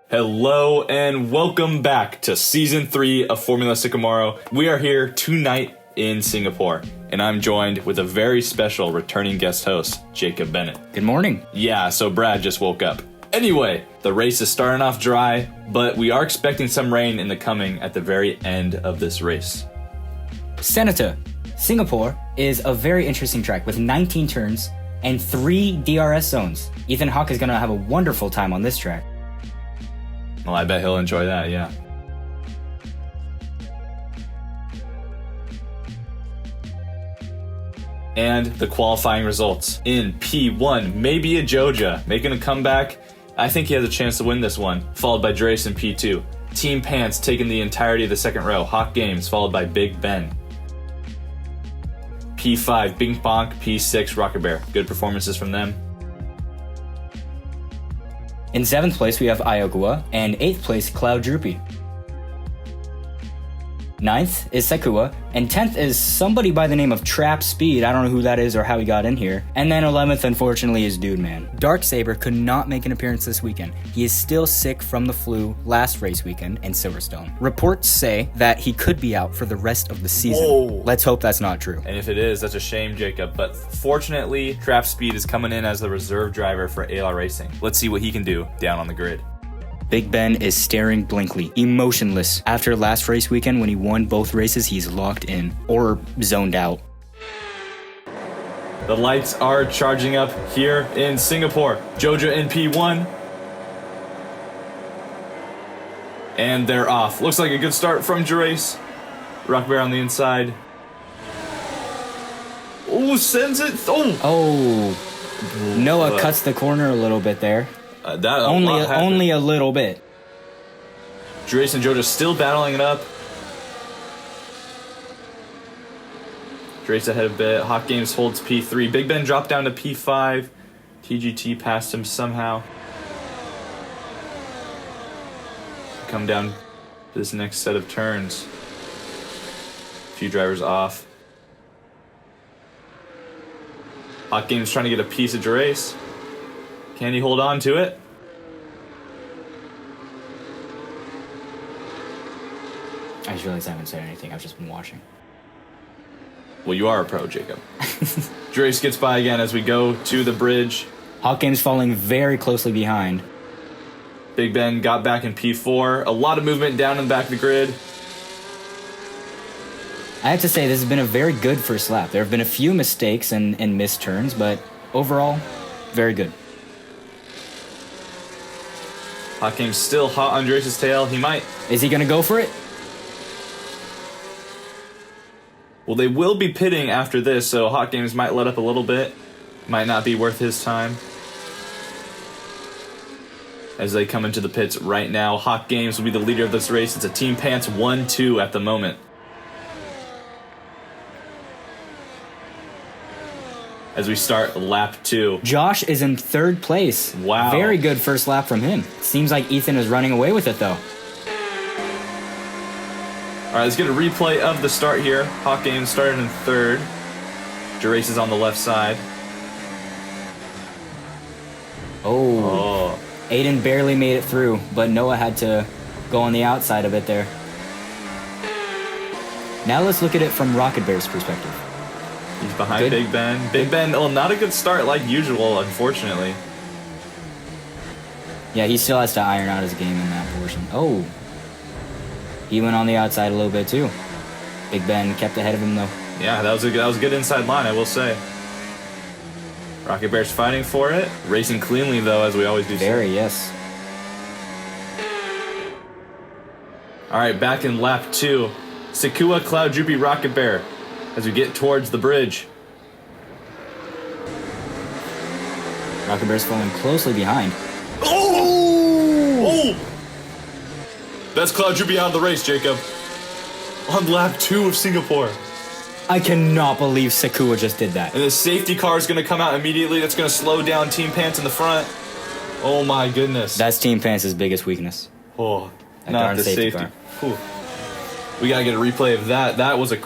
Hello and welcome back to Season 3 of Formula Sicomoro. We are here tonight in Singapore, and I'm joined with a very special returning guest host, Jacob Bennett. Good morning. Yeah, so Brad just woke up. Anyway, the race is starting off dry, but we are expecting some rain in the coming at the very end of this race. Senator, Singapore is a very interesting track with 19 turns and 3 DRS zones. Ethan Hawke is going to have a wonderful time on this track. Well, I bet he'll enjoy that, yeah. And the qualifying results. In P1, MaybeaJoja making a comeback. I think he has a chance to win this one, followed by Gerace in P2. Team Pants taking the entirety of the second row. HawkGames followed by BigBenn. P5, Bing Bonk. P6, rocketbear. Good performances from them. In 7th place, we have Iokua, and 8th place, CloudDroopy. 9th is Sekua, and 10th is somebody by the name of Trapspeed. I don't know who that is or how he got in here. And then 11th, unfortunately, is Dudeman. DRKSABRR could not make an appearance this weekend. He is still sick from the flu last race weekend in Silverstone. Reports say that he could be out for the rest of the season. Whoa. Let's hope that's not true. And if it is, that's a shame, Jacob. But fortunately, Trapspeed is coming in as the reserve driver for Aelar Racing. Let's see what he can do down on the grid. BigBenn is staring blankly, emotionless. After last race weekend when he won both races, he's locked in, or zoned out. The lights are charging up here in Singapore. Joja in P1. And they're off. Looks like a good start from Gerace. rocketbear on the inside. Oh, sends it. Oh, Noah cuts the corner a little bit there. Only a little bit. Gerace and Joja still battling it up. Gerace ahead a bit. HawkGames holds P3. BigBenn dropped down to P5. TGT passed him somehow. Come down to this next set of turns. A few drivers off. HawkGames trying to get a piece of Gerace. Can he hold on to it? I just realized I haven't said anything. I've just been watching. Well, you are a pro, Jacob. Gerace gets by again as we go to the bridge. HawkGames falling very closely behind. BigBenn got back in P4. A lot of movement down in the back of the grid. I have to say, this has been a very good first lap. There have been a few mistakes and missed turns, but overall, very good. HawkGames still hot on Gerace's tail. He might. Is he going to go for it? Well, they will be pitting after this, so HawkGames might let up a little bit. Might not be worth his time. As they come into the pits right now, HawkGames will be the leader of this race. It's a Team Pants 1-2 at the moment. As we start lap 2. Josh is in 3rd place. Wow. Very good first lap from him. Seems like Ethan is running away with it, though. All right, let's get a replay of the start here. HawkGames started in 3rd. Gerace is on the left side. Oh. Aiden barely made it through, but Noah had to go on the outside a bit there. Now let's look at it from rocketbear's perspective. He's behind BigBenn. BigBenn, well, not a good start like usual, unfortunately. Yeah, he still has to iron out his game in that portion. Oh. He went on the outside a little bit too. BigBenn kept ahead of him though. Yeah, that was a good inside line, I will say. rocketbear's fighting for it. Racing cleanly though, as we always do. Very, yes. All right, back in lap 2. Sekua, CloudDroopy, rocketbear. As we get towards the bridge. rocketbear's falling closely behind. Oh! That's CloudDroopy out of the race, Jacob. On lap 2 of Singapore. I cannot believe Sekua just did that. And the safety car is going to come out immediately. That's going to slow down Team Pants in the front. Oh my goodness. That's Team Pants' biggest weakness. Oh, that not darn the safety car. Whew. We gotta get a replay of that. That was a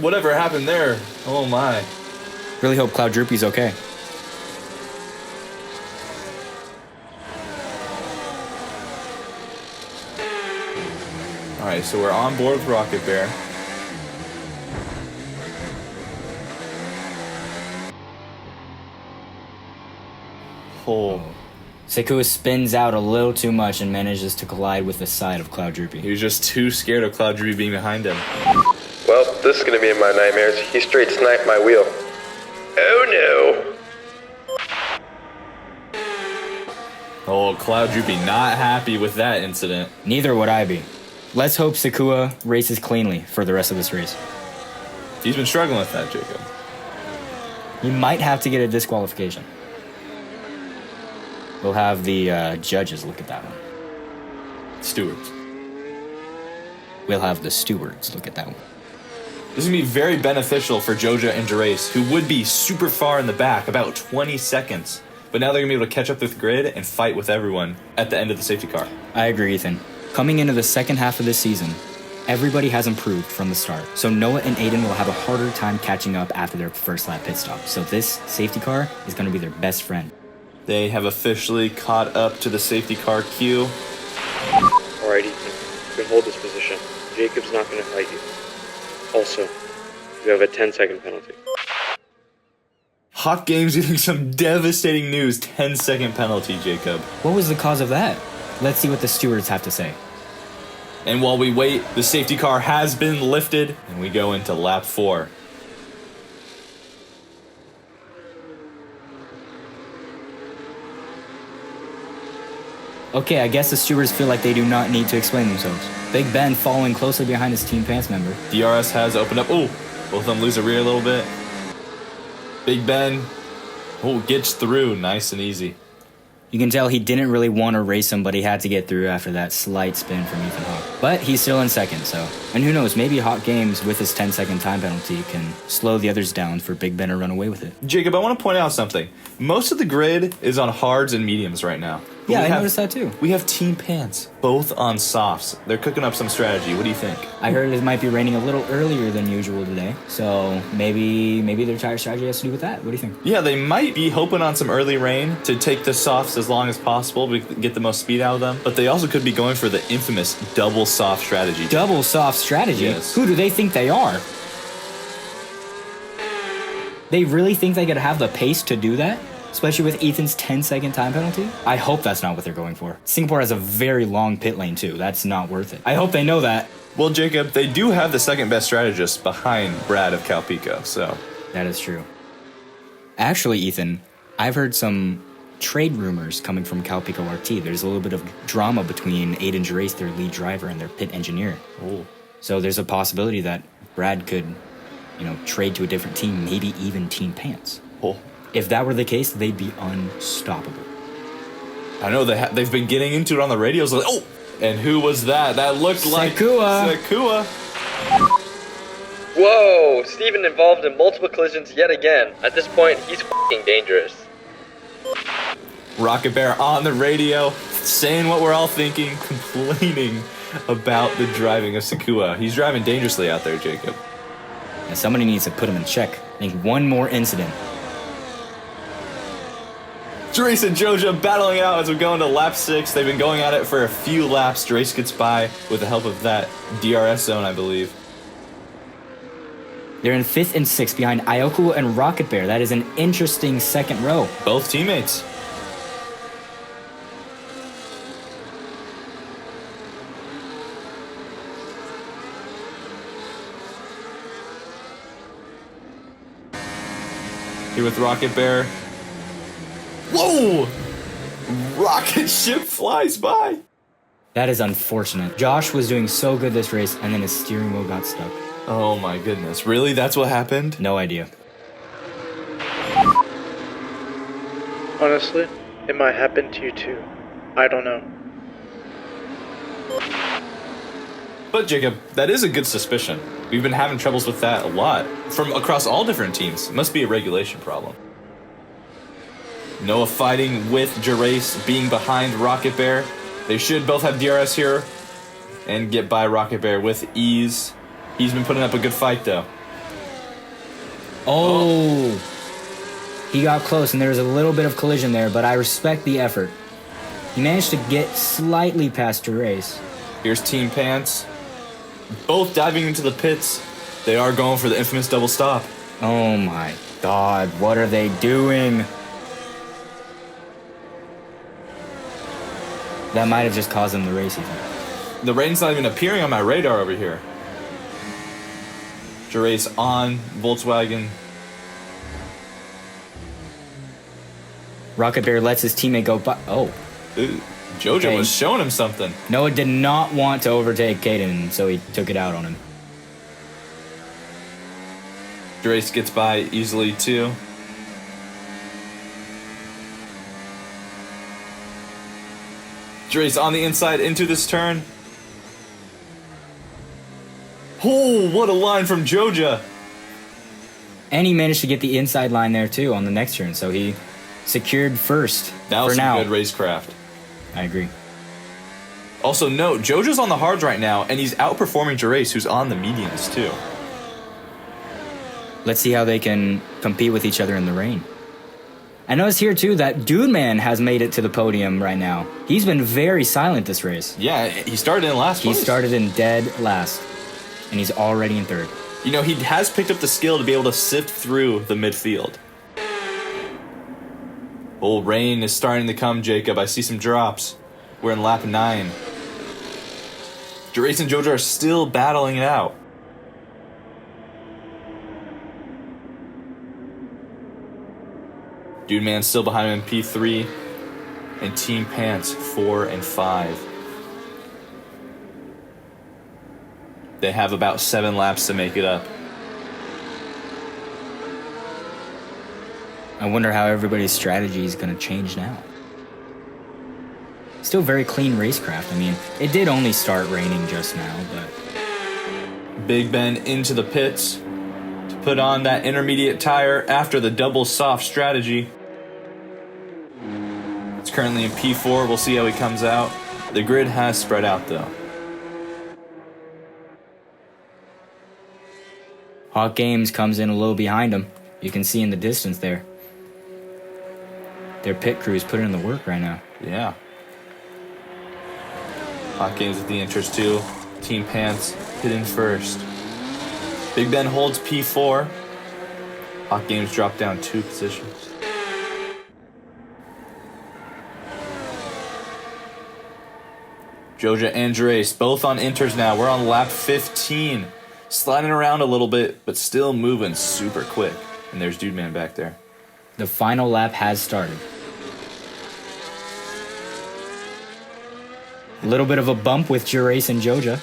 whatever happened there. Oh my. Really hope CloudDroopy's okay. Alright, so we're on board with Rocket Bear. Oh. Sekua spins out a little too much and manages to collide with the side of CloudDroopy. He was just too scared of CloudDroopy being behind him. Well, this is gonna be in my nightmares. He straight sniped my wheel. Oh no! Oh, CloudDroopy not happy with that incident. Neither would I be. Let's hope Sekua races cleanly for the rest of this race. He's been struggling with that, Jacob. He might have to get a disqualification. We'll have the judges look at that one. Stewards. We'll have the stewards look at that one. This is going to be very beneficial for Joja and Gerace, who would be super far in the back, about 20 seconds. But now they're going to be able to catch up with the grid and fight with everyone at the end of the safety car. I agree, Ethan. Coming into the second half of this season, everybody has improved from the start. So Noah and Aiden will have a harder time catching up after their first lap pit stop. So this safety car is going to be their best friend. They have officially caught up to the safety car queue. Alright, Ethan. You can hold this position. Jacob's not going to fight you. Also, you have a 10-second penalty. HawkGames getting some devastating news. 10-second penalty, Jacob. What was the cause of that? Let's see what the stewards have to say. And while we wait, the safety car has been lifted, and we go into lap 4. Okay, I guess the stewards feel like they do not need to explain themselves. BigBenn following closely behind his Team Pants member. DRS has opened up. Oh, both of them lose a rear a little bit. BigBenn, gets through nice and easy. You can tell he didn't really want to race him, but he had to get through after that slight spin from Ethan Hawke. But he's still in second, so. And who knows, maybe HawkGames with his 10-second time penalty can slow the others down for BigBenn to run away with it. Jacob, I want to point out something. Most of the grid is on hards and mediums right now. But Yeah, I noticed that too. We have Team Pants, both on softs. They're cooking up some strategy. What do you think? I heard it might be raining a little earlier than usual today, so maybe their tire strategy has to do with that. What do you think? Yeah, they might be hoping on some early rain to take the softs as long as possible to get the most speed out of them. But they also could be going for the infamous double soft strategy. Double soft strategy? Yes. Who do they think they are? They really think they could have the pace to do that? Especially with Ethan's 10-second time penalty? I hope that's not what they're going for. Singapore has a very long pit lane too. That's not worth it. I hope they know that. Well, Jacob, they do have the second best strategist behind Brad of Calpico, so. That is true. Actually, Ethan, I've heard some trade rumors coming from Calpico RT. There's a little bit of drama between Aiden Gerace, their lead driver, and their pit engineer. Oh. So there's a possibility that Brad could, trade to a different team, maybe even Team Pants. Oh. If that were the case, they'd be unstoppable. I know they've been getting into it on the radios. Like, oh, and who was that? That looked like Sekua. Whoa! Steven involved in multiple collisions yet again. At this point, he's f***ing dangerous. Rocket Bear on the radio, saying what we're all thinking, complaining about the driving of Sekua. He's driving dangerously out there, Jacob. And somebody needs to put him in check. I think one more incident. Gerace and Joja battling it out as we go into lap 6. They've been going at it for a few laps. Gerace gets by with the help of that DRS zone, I believe. They're in 5th and 6th behind Iokua and Rocket Bear. That is an interesting second row. Both teammates. Here with Rocket Bear. Whoa! Rocket ship flies by. That is unfortunate. Josh was doing so good this race, and then his steering wheel got stuck. Oh my goodness. Really? That's what happened? No idea. Honestly, it might happen to you too. I don't know. But Jacob, that is a good suspicion. We've been having troubles with that a lot. From across all different teams. It must be a regulation problem. Noah fighting with Gerace, being behind Rocket Bear. They should both have DRS here and get by Rocket Bear with ease. He's been putting up a good fight, though. Oh! He got close, and there was a little bit of collision there, but I respect the effort. He managed to get slightly past Gerace. Here's Team Pants. both diving into the pits. They are going for the infamous double stop. Oh my god, what are they doing? That might have just caused them the race even. The rain's not even appearing on my radar over here. Gerace on Voltswagen. RocketBear lets his teammate go by. Oh. Ooh, Joja Okay. was showing him something. Noah did not want to overtake Caden, so he took it out on him. Gerace gets by easily too. Gerace on the inside into this turn. Oh, what a line from Joja. And he managed to get the inside line there too on the next turn, so he secured first That was for some now. good racecraft. I agree. Also note, Joja's on the hards right now, and he's outperforming Gerace, who's on the mediums too. Let's see how they can compete with each other in the rain. I noticed here too that Dudeman has made it to the podium right now. He's been very silent this race. Yeah, he started in last He place. started in dead last, and he's already in third. You know, he has picked up the skill to be able to sift through the midfield. Oh, rain is starting to come, Jacob. I see some drops. We're in lap 9. Gerace and Joja are still battling it out. Dudeman's still behind him in P3. And Team Pants 4 and 5. They have about 7 laps to make it up. I wonder how everybody's strategy is going to change now. Still very clean racecraft. I mean, it did only start raining just now, but BigBenn into the pits to put on that intermediate tire after the double soft strategy. It's currently in P4. We'll see how he comes out. The grid has spread out though. HawkGames comes in a little behind him. You can see in the distance there. Their pit crew is putting in the work right now. Yeah. HawkGames with the interest too. Team Pants hit in first. BigBenn holds P4. HawkGames drop down 2 positions. Joja and Gerace both on inters now. We're on lap 15. Sliding around a little bit, but still moving super quick. And there's Dudeman back there. The final lap has started. A little bit of a bump with Gerace and Joja.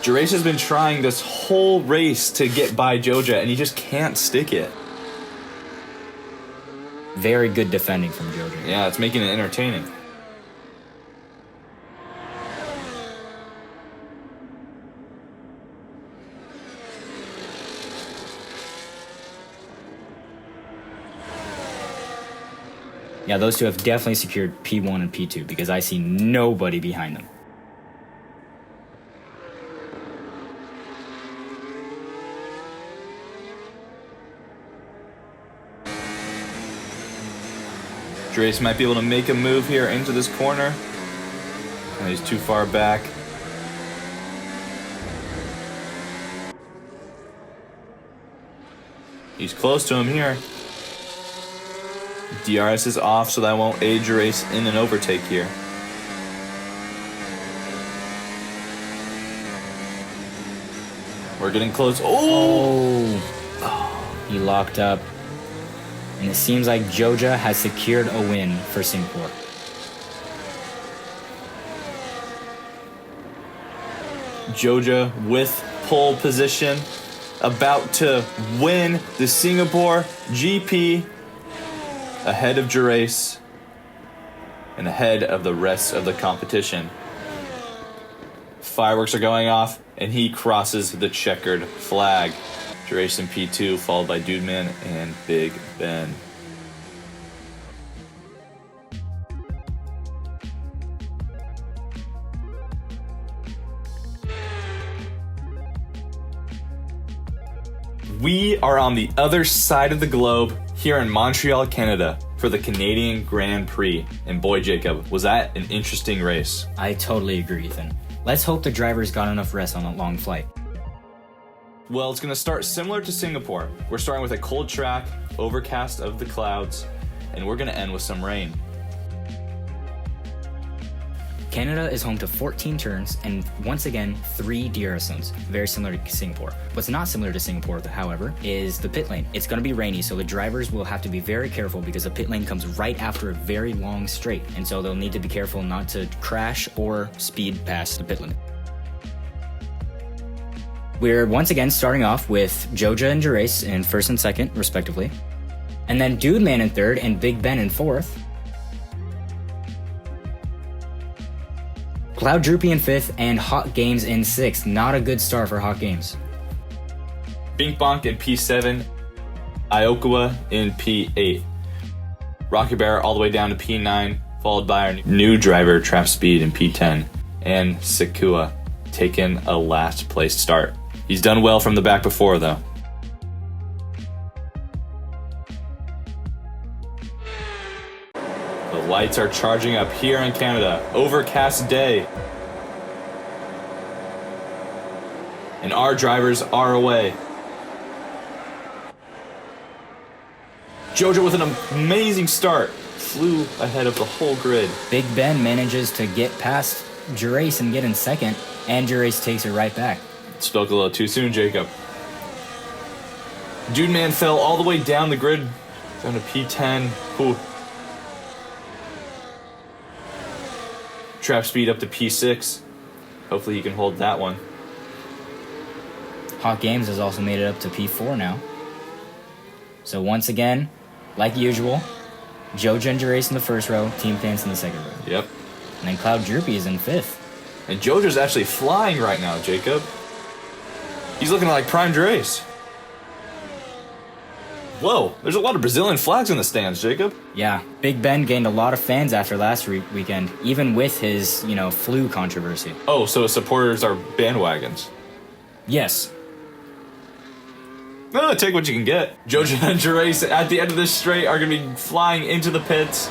Gerace has been trying this whole race to get by Joja, and he just can't stick it. Very good defending from Joja. Yeah, it's making it entertaining. Yeah, those two have definitely secured P1 and P2 because I see nobody behind them. Gerace might be able to make a move here into this corner. And he's too far back. He's close to him here. DRS is off, so that won't aid Gerace in an overtake here. We're getting close. Oh! He locked up. And it seems like Joja has secured a win for Singapore. Joja with pole position, about to win the Singapore GP ahead of Gerace and ahead of the rest of the competition. Fireworks are going off, and he crosses the checkered flag. Gerace in P2, followed by Dudeman and BigBenn. We are on the other side of the globe here in Montreal, Canada, for the Canadian Grand Prix. And boy, Jacob, was that an interesting race. I totally agree, Ethan. Let's hope the drivers got enough rest on that long flight. Well, it's going to start similar to Singapore. We're starting with a cold track, overcast of the clouds, and we're going to end with some rain. Canada is home to 14 turns and once again 3 DRS zones, very similar to Singapore. What's not similar to Singapore, however, is the pit lane. It's going to be rainy, so the drivers will have to be very careful because the pit lane comes right after a very long straight, and so they'll need to be careful not to crash or speed past the pit limit. We're once again starting off with Joja and Gerace in first and second, respectively, and then Dudeman in third and BigBenn in fourth. CloudDroopy in 5th and HawkGames in 6th. Not a good start for HawkGames. Bink Bonk in P7, Iokua in P8. rocketbear all the way down to P9, followed by our new driver, Trapspeed in P10. And Sekua taking a last place start. He's done well from the back before, though. The lights are charging up here in Canada. Overcast day. And our drivers are away. Joja with an amazing start. Flew ahead of the whole grid. BigBenn manages to get past Gerace and get in second, and Gerace takes it right back. Spoke a little too soon, Jacob. Dudeman fell all the way down the grid, down to P10. Ooh. Trapspeed up to P6. Hopefully he can hold that one. HawkGames has also made it up to P4 now. So once again, like usual, Joja and Gerace in the first row, Team Pants in the second row. Yep. And then CloudDroopy is in 5th. And Joja's actually flying right now, Jacob. He's looking like prime Gerace. Whoa, there's a lot of Brazilian flags in the stands, Jacob. Yeah, BigBenn gained a lot of fans after last weekend, even with his, flu controversy. Oh, so his supporters are bandwagons. Yes. No, take what you can get. Joja and Gerace at the end of this straight are going to be flying into the pits.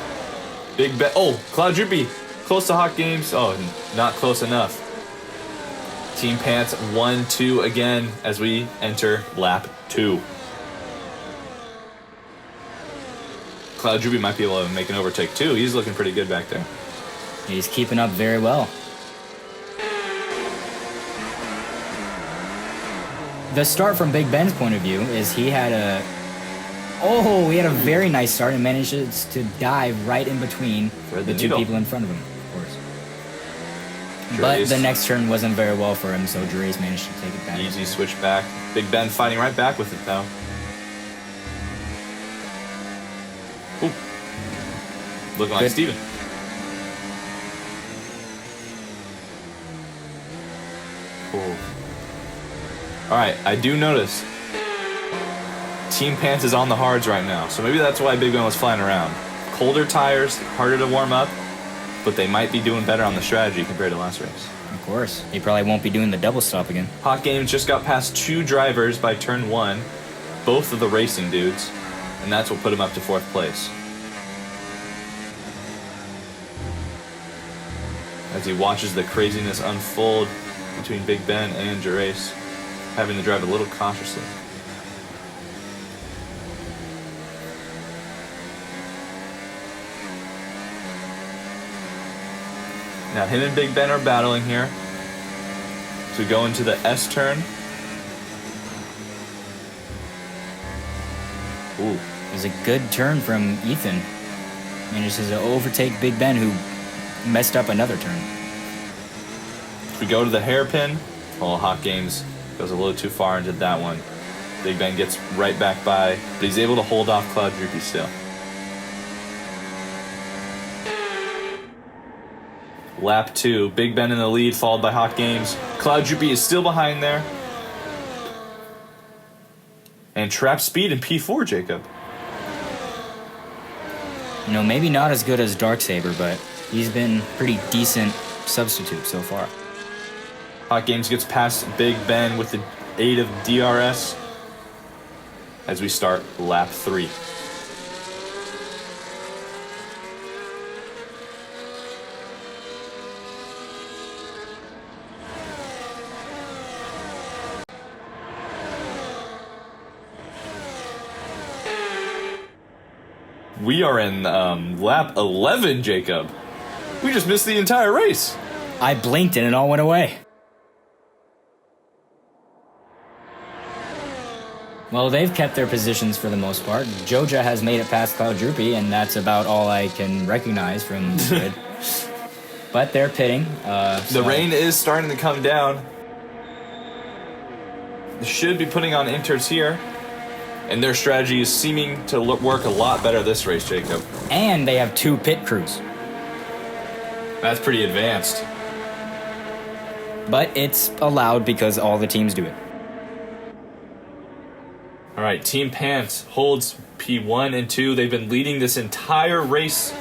BigBenn. Oh, CloudDroopy. Close to HawkGames. Oh, not close enough. Team Pants 1-2 again as we enter lap 2. CloudDroopy might be able to make an overtake too. He's looking pretty good back there. He's keeping up very well. The start from BigBenn's point of view is he had a very nice start and manages to dive right in between the two people in front of him, of course. But the next turn wasn't very well for him, so Gerace managed to take it back. Easy switch back. BigBenn fighting right back with it though. Ooh. Looking like Steven. Cool. Alright, I do notice Team Pants is on the hards right now, so maybe that's why BigBenn was flying around. Colder tires, harder to warm up, but they might be doing better on the strategy compared to last race. Of course. He probably won't be doing the double stop again. HawkGames just got past 2 drivers by turn 1, both of the racing dudes, and that's what put him up to 4th place. As he watches the craziness unfold between BigBenn and Gerace, having to drive a little cautiously. Now him and BigBenn are battling here. So we go into the S turn. Ooh. It was a good turn from Ethan. Manages to overtake BigBenn, who messed up another turn. We go to the hairpin. Well, HawkGames goes a little too far into that one. BigBenn gets right back by, but he's able to hold off CloudDroopy still. Lap 2, BigBenn in the lead, followed by HawkGames. CloudDroopy is still behind there. And Trapspeed in P4, Jacob. Maybe not as good as DRKSABRR, but he's been pretty decent substitute so far. HawkGames gets past BigBenn with the aid of DRS as we start lap 3. We are in lap 11, Jacob. We just missed the entire race. I blinked and it all went away. Well, they've kept their positions for the most part. Joja has made it past CloudDroopy, and that's about all I can recognize from the grid. But they're pitting. The rain is starting to come down. They should be putting on inters here. And their strategy is seeming to work a lot better this race, Jacob. And they have 2 pit crews. That's pretty advanced. But it's allowed because all the teams do it. All right, Team Pants holds P1 and 2. They've been leading this entire race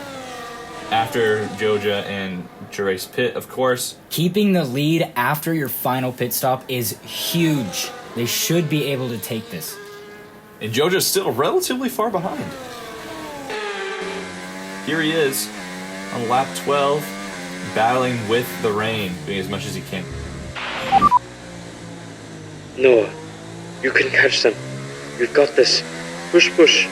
after Joja and Gerace pit, of course. Keeping the lead after your final pit stop is huge. They should be able to take this. And Joja's still relatively far behind. Here he is on lap 12, battling with the rain, doing as much as he can. Noah, you can catch them. You've got this. Push, push.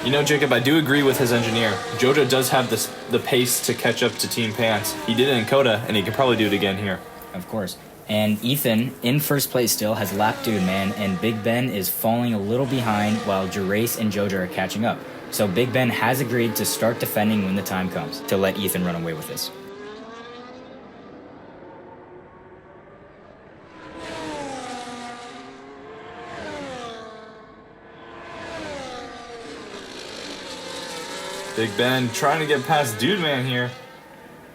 You know, Jacob, I do agree with his engineer. Joja does have the pace to catch up to Team Pants. He did it in Coda, and he can probably do it again here. Of course. And Ethan, in first place still, has lapped Dudeman, and BigBenn is falling a little behind while Gerace and Joja are catching up. So BigBenn has agreed to start defending when the time comes, to let Ethan run away with this. BigBenn trying to get past Dudeman here.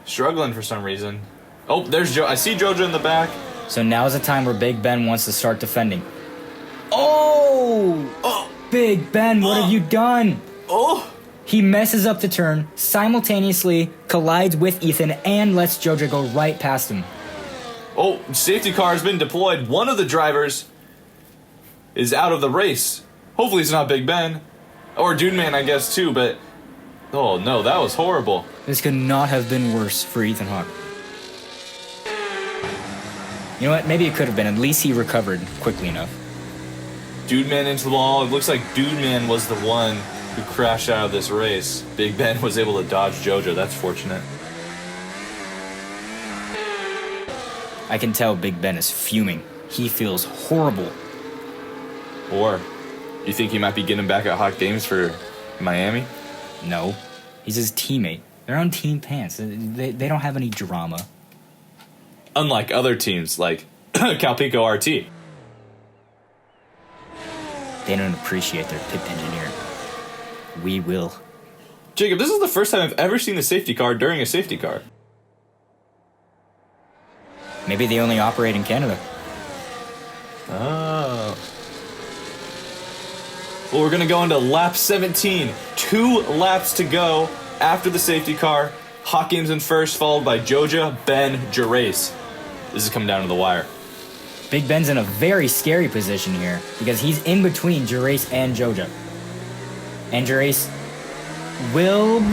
Struggling for some reason. Oh, there's I see Joja in the back. So now's the time where BigBenn wants to start defending. Oh! BigBenn, what have you done? Oh! He messes up the turn, simultaneously collides with Ethan, and lets Joja go right past him. Oh, safety car has been deployed. One of the drivers is out of the race. Hopefully it's not BigBenn. Or Dudeman, I guess, too, but... Oh, no, that was horrible. This could not have been worse for Ethan Hawke. You know what? Maybe it could have been. At least he recovered quickly enough. Dudeman into the wall. It looks like Dudeman was the one who crashed out of this race. BigBenn was able to dodge Joja. That's fortunate. I can tell BigBenn is fuming. He feels horrible. Or, you think he might be getting back at HawkGames for Miami? No. He's his teammate. They're on Team Pants. They don't have any drama. Unlike other teams like Calpico RT. They don't appreciate their pit engineer. We will. Jacob, this is the first time I've ever seen a safety car during a safety car. Maybe they only operate in Canada. Oh. Well, we're going to go into lap 17. 2 laps to go after the safety car. HawkGames in first, followed by Joja, Ben, Gerace. This is coming down to the wire. BigBenn's in a very scary position here because he's in between Gerace and Joja. And Gerace will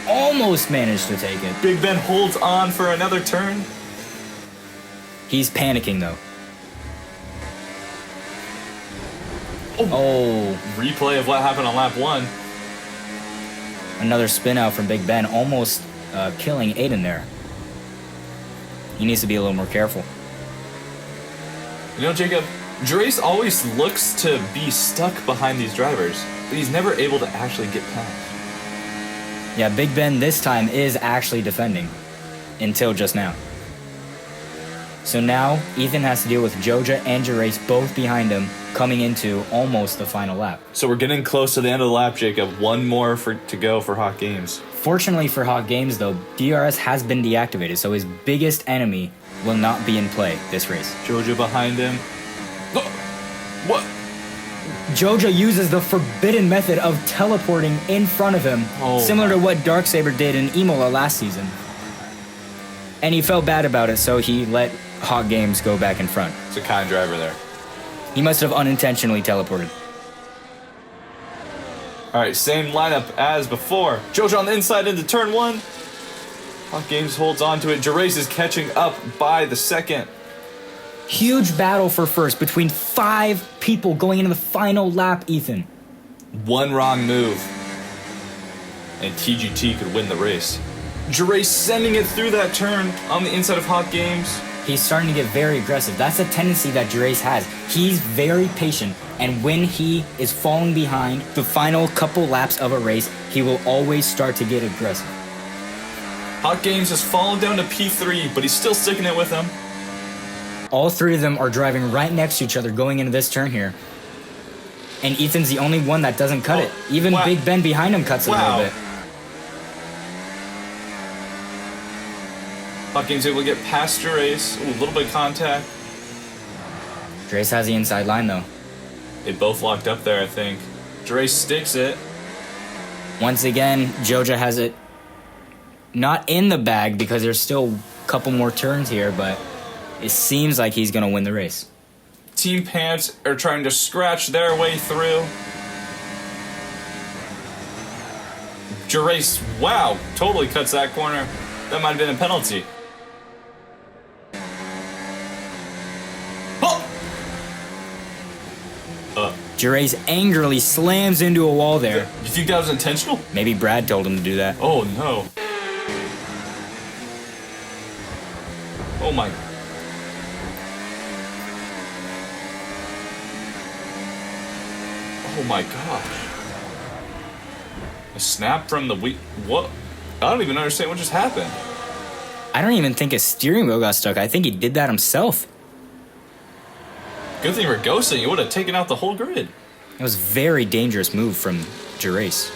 almost manage to take it. BigBenn holds on for another turn. He's panicking though. Oh. Replay of what happened on lap 1. Another spin out from BigBenn, almost killing Aiden there. He needs to be a little more careful. You know, Jacob, Gerace always looks to be stuck behind these drivers, but he's never able to actually get past. Yeah, BigBenn this time is actually defending. Until just now. So now, Ethan has to deal with Joja and Gerace both behind him, coming into almost the final lap. So we're getting close to the end of the lap, Jacob. One more to go for HawkGames. Fortunately for HawkGames, though, DRS has been deactivated, so his biggest enemy will not be in play this race. Joja behind him. Oh, what? Joja uses the forbidden method of teleporting in front of him, similar to what DRKSABRR did in Imola last season. And he felt bad about it, so he let HawkGames go back in front. It's a kind driver there. He must have unintentionally teleported. All right, same lineup as before. Joja on the inside into turn 1. HawkGames holds on to it. Gerace is catching up by the second. Huge battle for first between 5 people going into the final lap, Ethan. One wrong move, and TGT could win the race. Gerace sending it through that turn on the inside of HawkGames. He's starting to get very aggressive. That's a tendency that Gerace has. He's very patient, and when he is falling behind the final couple laps of a race, he will always start to get aggressive. HawkGames has fallen down to P3, but he's still sticking it with them. All three of them are driving right next to each other going into this turn here. And Ethan's the only one that doesn't cut it. Even wow. BigBenn behind him cuts it a little bit. HawkGames able to get past Gerace. Ooh, a little bit of contact. Gerace has the inside line though. They both locked up there, I think. Gerace sticks it. Once again, Joja has it not in the bag because there's still a couple more turns here, but it seems like he's going to win the race. Team Pants are trying to scratch their way through. Gerace, wow, totally cuts that corner. That might have been a penalty. Gerace angrily slams into a wall there. You think that was intentional? Maybe Brad told him to do that. Oh no. Oh my. Oh my gosh. A snap from the wheel. What? I don't even understand what just happened. I don't even think his steering wheel got stuck. I think he did that himself. Good thing we're ghosting. It would have taken out the whole grid. It was a very dangerous move from Gerace.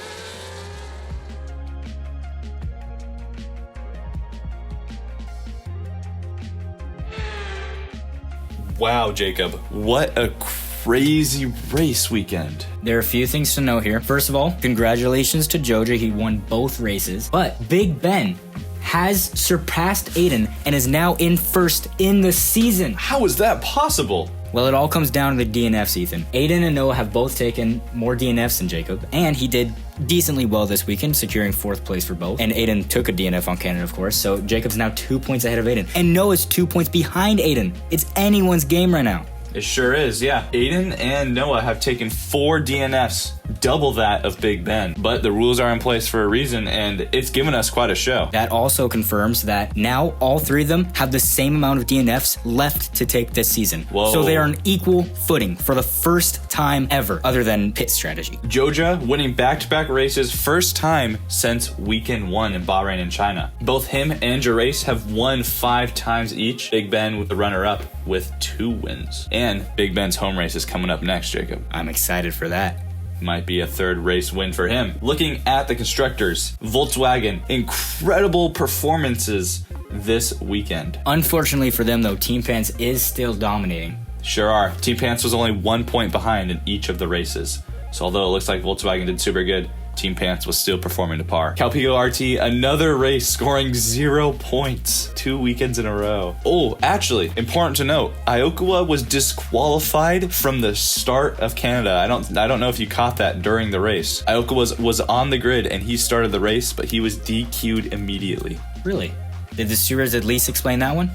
Wow, Jacob. What a crazy race weekend. There are a few things to know here. First of all, congratulations to Joja. He won both races. But BigBenn has surpassed Aiden and is now in first in the season. How is that possible? Well, it all comes down to the DNFs, Ethan. Aiden and Noah have both taken more DNFs than Jacob, and he did decently well this weekend, securing 4th place for both. And Aiden took a DNF on Canada, of course, so Jacob's now 2 points ahead of Aiden. And Noah's 2 points behind Aiden. It's anyone's game right now. It sure is, yeah. Aiden and Noah have taken 4 DNFs, double that of BigBenn. But the rules are in place for a reason, and it's given us quite a show. That also confirms that now all 3 of them have the same amount of DNFs left to take this season. Whoa. So they are on equal footing for the first time ever, other than pit strategy. Joja winning back-to-back races, first time since weekend 1 in Bahrain and China. Both him and Gerace have won 5 times each. BigBenn with the runner-up with 2 wins. And BigBenn's home race is coming up next, Jacob. I'm excited for that. Might be a 3rd race win for him. Looking at the Constructors, Voltswagen, incredible performances this weekend. Unfortunately for them, though, Team Pants is still dominating. Sure are. Team Pants was only 1 point behind in each of the races. So although it looks like Volkswagen did super good, Team Pants was still performing to par. Calpico RT, another race, scoring 0 points 2 weekends in a row. Oh, actually, important to note, Iokua was disqualified from the start of Canada. I don't know if you caught that during the race. Iokua was on the grid and he started the race, but he was DQ'd immediately. Really? Did the stewards at least explain that one?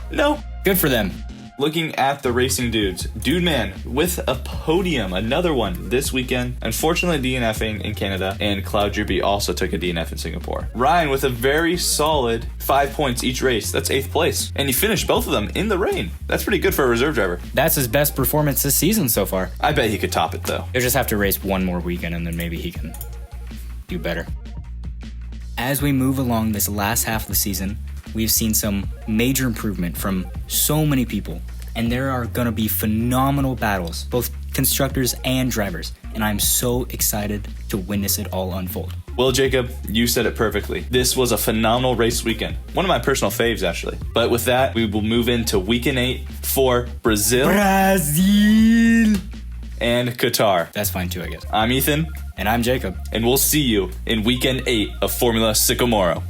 No. Good for them. Looking at the racing dudes, Dudeman with a podium, another one this weekend. Unfortunately, DNFing in Canada, and CloudDroopy also took a DNF in Singapore. Ryan with a very solid 5 points each race. That's 8th place. And he finished both of them in the rain. That's pretty good for a reserve driver. That's his best performance this season so far. I bet he could top it, though. He'll just have to race one more weekend, and then maybe he can do better. As we move along this last half of the season, we've seen some major improvement from so many people, and there are going to be phenomenal battles, both constructors and drivers, and I'm so excited to witness it all unfold. Well, Jacob, you said it perfectly. This was a phenomenal race weekend. One of my personal faves, actually. But with that, we will move into weekend 8 for Brazil and Qatar. That's fine too, I guess. I'm Ethan. And I'm Jacob. And we'll see you in weekend 8 of Formula Sicomoro.